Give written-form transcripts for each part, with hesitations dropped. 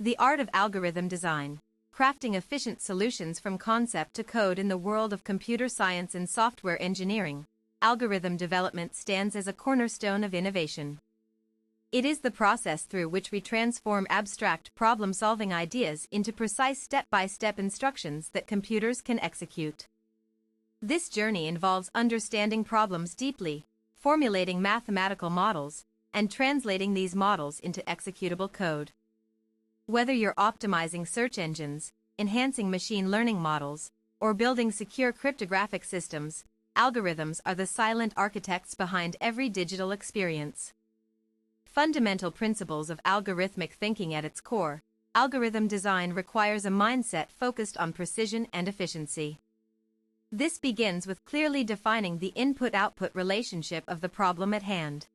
The art of algorithm design, crafting efficient solutions from concept to code in the world of computer science and software engineering. Algorithm development stands as a cornerstone of innovation. It is the process through which we transform abstract problem-solving ideas into precise step-by-step instructions that computers can execute. This journey involves understanding problems deeply, formulating mathematical models, and translating these models into executable code. Whether you're optimizing search engines, enhancing machine learning models, or building secure cryptographic systems, algorithms are the silent architects behind every digital experience. Fundamental principles of algorithmic thinking at its core, algorithm design requires a mindset focused on precision and efficiency. This begins with clearly defining the input-output relationship of the problem at hand.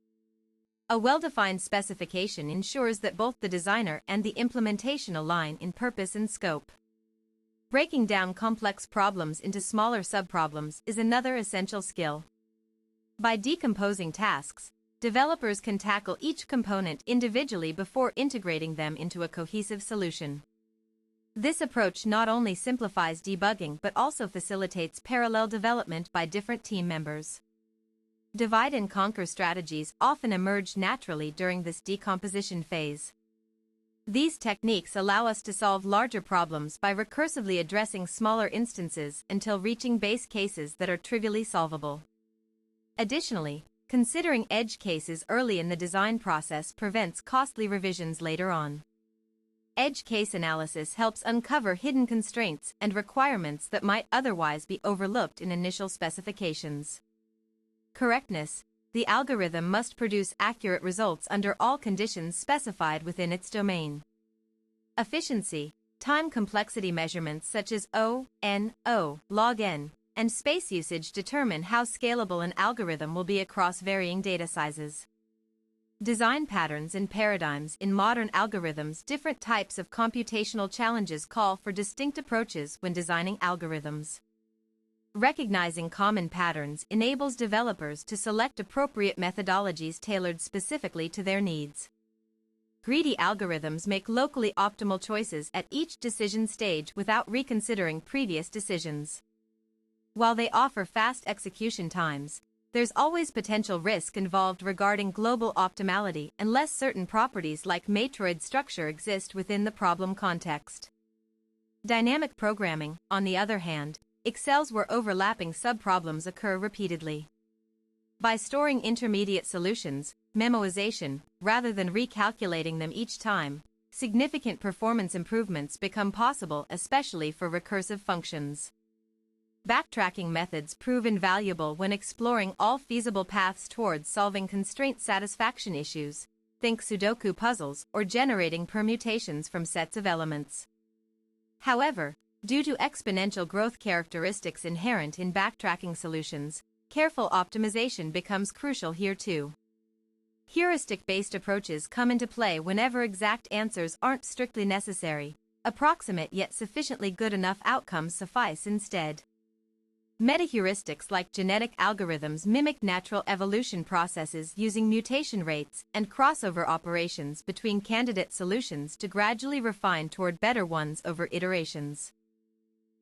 A well-defined specification ensures that both the designer and the implementation align in purpose and scope. Breaking down complex problems into smaller subproblems is another essential skill. By decomposing tasks, developers can tackle each component individually before integrating them into a cohesive solution. This approach not only simplifies debugging but also facilitates parallel development by different team members. Divide-and-conquer strategies often emerge naturally during this decomposition phase. These techniques allow us to solve larger problems by recursively addressing smaller instances until reaching base cases that are trivially solvable. Additionally, considering edge cases early in the design process prevents costly revisions later on. Edge case analysis helps uncover hidden constraints and requirements that might otherwise be overlooked in initial specifications. Correctness: the algorithm must produce accurate results under all conditions specified within its domain. Efficiency: time complexity measurements such as O, N, O, log n, and space usage determine how scalable an algorithm will be across varying data sizes. Design patterns and paradigms: in modern algorithms, different types of computational challenges call for distinct approaches when designing algorithms. Recognizing common patterns enables developers to select appropriate methodologies tailored specifically to their needs. Greedy algorithms make locally optimal choices at each decision stage without reconsidering previous decisions. While they offer fast execution times, there's always potential risk involved regarding global optimality unless certain properties like matroid structure exist within the problem context. Dynamic programming, on the other hand, excels where overlapping subproblems occur repeatedly. By storing intermediate solutions, memoization, rather than recalculating them each time, significant performance improvements become possible, especially for recursive functions. Backtracking methods prove invaluable when exploring all feasible paths towards solving constraint satisfaction issues, think Sudoku puzzles, or generating permutations from sets of elements. However, due to exponential growth characteristics inherent in backtracking solutions, careful optimization becomes crucial here too. Heuristic-based approaches come into play whenever exact answers aren't strictly necessary. Approximate yet sufficiently good enough outcomes suffice instead. Metaheuristics like genetic algorithms mimic natural evolution processes using mutation rates and crossover operations between candidate solutions to gradually refine toward better ones over iterations.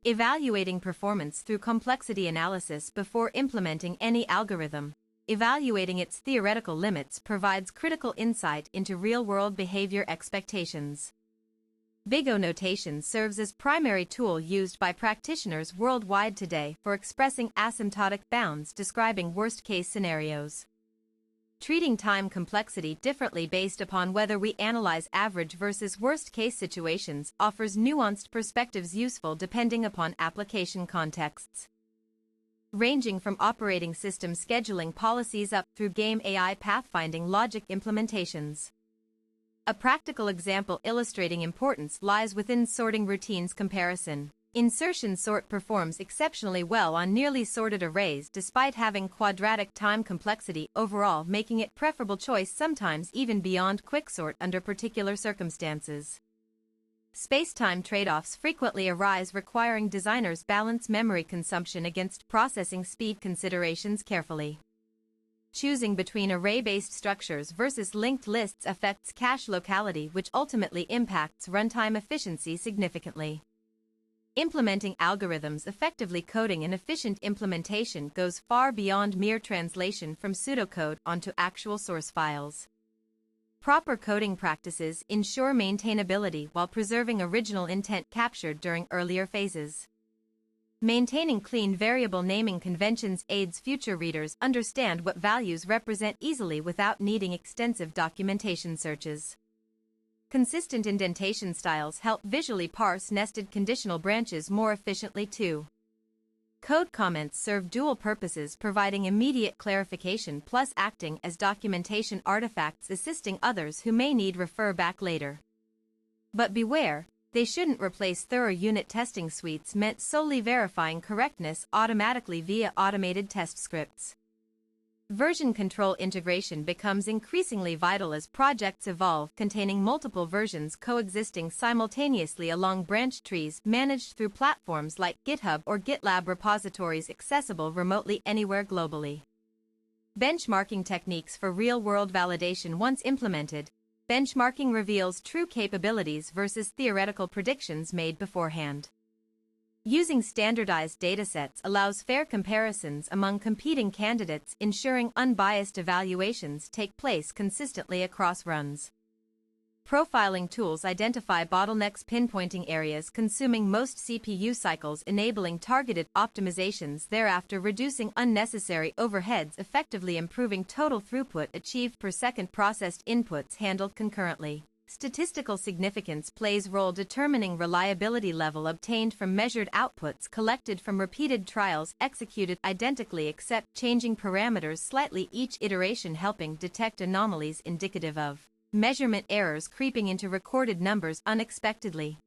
Evaluating performance through complexity analysis before implementing any algorithm, evaluating its theoretical limits provides critical insight into real-world behavior expectations. Big O notation serves as primary tool used by practitioners worldwide today for expressing asymptotic bounds describing worst-case scenarios. Treating time complexity differently based upon whether we analyze average versus worst-case situations offers nuanced perspectives useful depending upon application contexts. Ranging from operating system scheduling policies up through game AI pathfinding logic implementations. A practical example illustrating importance lies within sorting routines comparison. Insertion sort performs exceptionally well on nearly sorted arrays despite having quadratic time complexity overall, making it preferable choice sometimes even beyond quicksort under particular circumstances. Space-time trade-offs frequently arise requiring designers balance memory consumption against processing speed considerations carefully. Choosing between array-based structures versus linked lists affects cache locality, which ultimately impacts runtime efficiency significantly. Implementing algorithms effectively. Coding an efficient implementation goes far beyond mere translation from pseudocode onto actual source files. Proper coding practices ensure maintainability while preserving original intent captured during earlier phases. Maintaining clean variable naming conventions aids future readers understand what values represent easily without needing extensive documentation searches. Consistent indentation styles help visually parse nested conditional branches more efficiently too. Code comments serve dual purposes, providing immediate clarification plus acting as documentation artifacts assisting others who may need refer back later. But beware, they shouldn't replace thorough unit testing suites meant solely verifying correctness automatically via automated test scripts. Version control integration becomes increasingly vital as projects evolve, containing multiple versions coexisting simultaneously along branch trees managed through platforms like GitHub or GitLab repositories accessible remotely anywhere globally. Benchmarking techniques for real-world validation. Once implemented, benchmarking reveals true capabilities versus theoretical predictions made beforehand. Using standardized datasets allows fair comparisons among competing candidates, ensuring unbiased evaluations take place consistently across runs. Profiling tools identify bottlenecks, pinpointing areas consuming most CPU cycles, enabling targeted optimizations, thereafter reducing unnecessary overheads, effectively improving total throughput achieved per second. Processed inputs handled concurrently. Statistical significance plays role determining reliability level obtained from measured outputs collected from repeated trials executed identically except changing parameters slightly each iteration, helping detect anomalies indicative of measurement errors creeping into recorded numbers unexpectedly.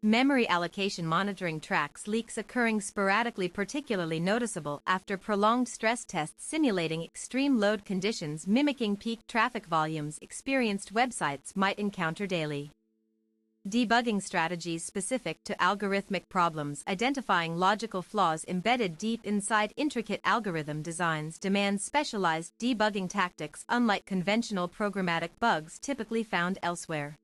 Memory allocation monitoring tracks leaks occurring sporadically, particularly noticeable after prolonged stress tests simulating extreme load conditions mimicking peak traffic volumes experienced websites might encounter daily. Debugging strategies specific to algorithmic problems. Identifying logical flaws embedded deep inside intricate algorithm designs demands specialized debugging tactics unlike conventional programmatic bugs typically found elsewhere.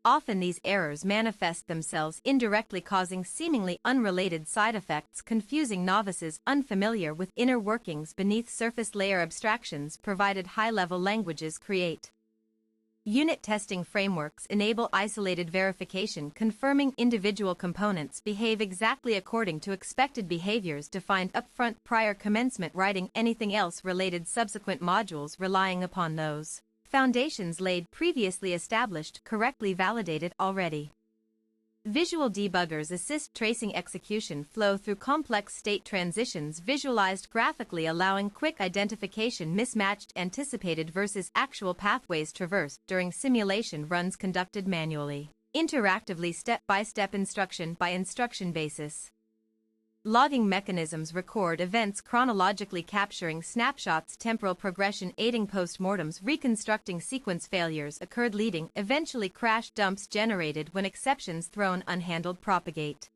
Often these errors manifest themselves indirectly, causing seemingly unrelated side effects, confusing novices unfamiliar with inner workings beneath surface layer abstractions provided high-level languages create. Unit testing frameworks enable isolated verification, confirming individual components behave exactly according to expected behaviors defined upfront prior commencement, writing anything else related subsequent modules relying upon those foundations laid previously established, correctly validated already. Visual debuggers assist tracing execution flow through complex state transitions visualized graphically, allowing quick identification mismatched anticipated versus actual pathways traversed during simulation runs conducted manually, interactively, step-by-step, instruction by instruction basis. Logging mechanisms record events chronologically, capturing snapshots, temporal progression, aiding postmortems, reconstructing sequence failures occurred, leading eventually crash dumps generated when exceptions thrown unhandled propagate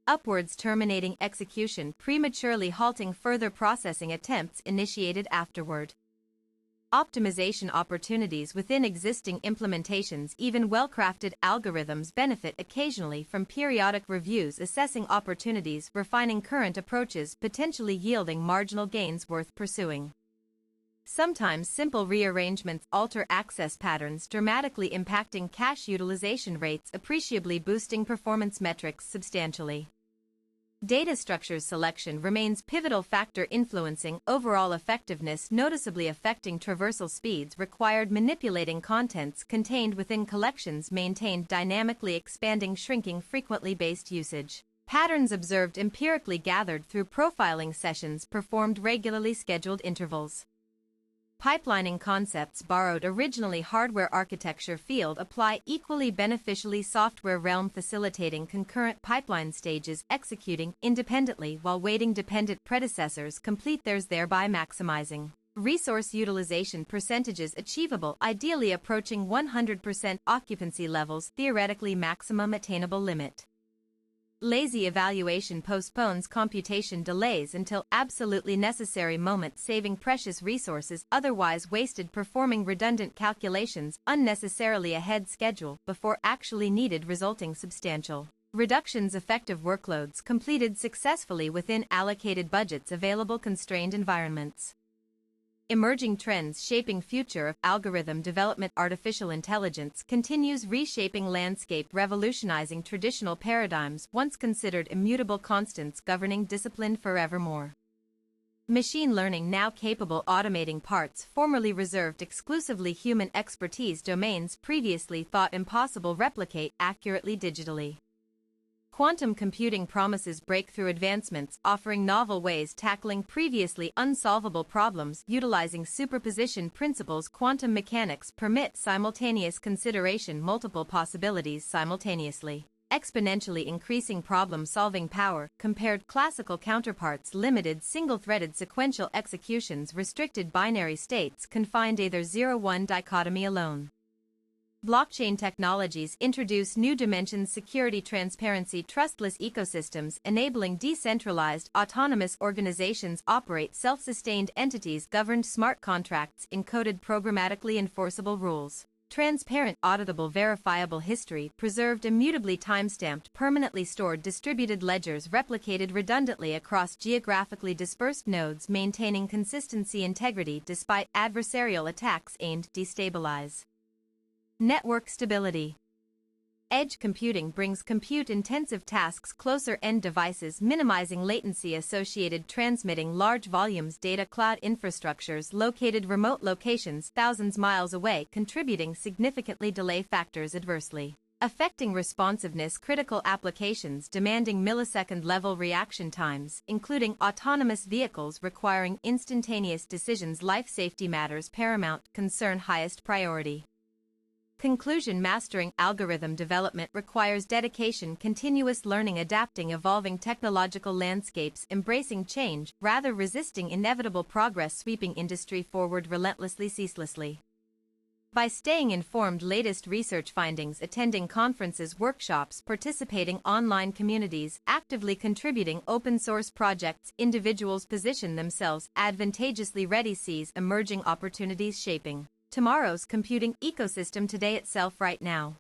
upwards, terminating execution prematurely, halting further processing attempts initiated afterward. Optimization opportunities within existing implementations. Even well-crafted algorithms benefit occasionally from periodic reviews, assessing opportunities, refining current approaches, potentially yielding marginal gains worth pursuing. Sometimes simple rearrangements alter access patterns, dramatically impacting cache utilization rates, appreciably boosting performance metrics substantially. Data structures selection remains pivotal factor, influencing overall effectiveness, noticeably affecting traversal speeds required, manipulating contents contained within collections, maintained dynamically expanding, shrinking frequently based usage patterns observed empirically, gathered through profiling sessions performed regularly, scheduled intervals. Pipelining concepts borrowed originally hardware architecture field apply equally beneficially software realm, facilitating concurrent pipeline stages executing independently while waiting dependent predecessors complete theirs, thereby maximizing resource utilization percentages achievable, ideally approaching 100% occupancy levels, theoretically maximum attainable limit. Lazy evaluation postpones computation delays until absolutely necessary moment, saving precious resources otherwise wasted performing redundant calculations unnecessarily ahead schedule before actually needed, resulting substantial reductions. Effective workloads completed successfully within allocated budgets. Available constrained environments. Emerging trends shaping future of algorithm development. Artificial intelligence continues reshaping landscape, revolutionizing traditional paradigms once considered immutable constants governing discipline forevermore. Machine learning now capable automating parts formerly reserved exclusively human expertise, domains previously thought impossible replicate accurately digitally. Quantum computing promises breakthrough advancements, offering novel ways tackling previously unsolvable problems utilizing superposition principles. Quantum mechanics permit simultaneous consideration, multiple possibilities simultaneously, exponentially increasing problem-solving power compared classical counterparts. Limited single-threaded sequential executions, restricted binary states confined either 0-1 dichotomy alone. Blockchain technologies introduce new dimensions: security, transparency, trustless ecosystems, enabling decentralized, autonomous organizations operate self-sustained entities, governed smart contracts, encoded programmatically enforceable rules, transparent, auditable, verifiable history, preserved immutably, time-stamped, permanently stored, distributed ledgers replicated redundantly across geographically dispersed nodes, maintaining consistency, integrity despite adversarial attacks aimed to destabilize. Network stability. Edge computing brings compute-intensive tasks closer end devices, minimizing latency associated transmitting large volumes data. Cloud infrastructures located remote locations thousands miles away, contributing significantly delay factors adversely affecting responsiveness. Critical applications demanding millisecond-level reaction times, including autonomous vehicles requiring instantaneous decisions. Life safety matters paramount, concern highest priority. Conclusion. Mastering algorithm development requires dedication, continuous learning, adapting evolving technological landscapes, embracing change rather resisting inevitable progress, sweeping industry forward relentlessly, ceaselessly. By staying informed, latest research findings, attending conferences, workshops, participating online communities, actively contributing open source projects, individuals position themselves advantageously ready. Seize emerging opportunities, shaping tomorrow's computing ecosystem today itself, right now.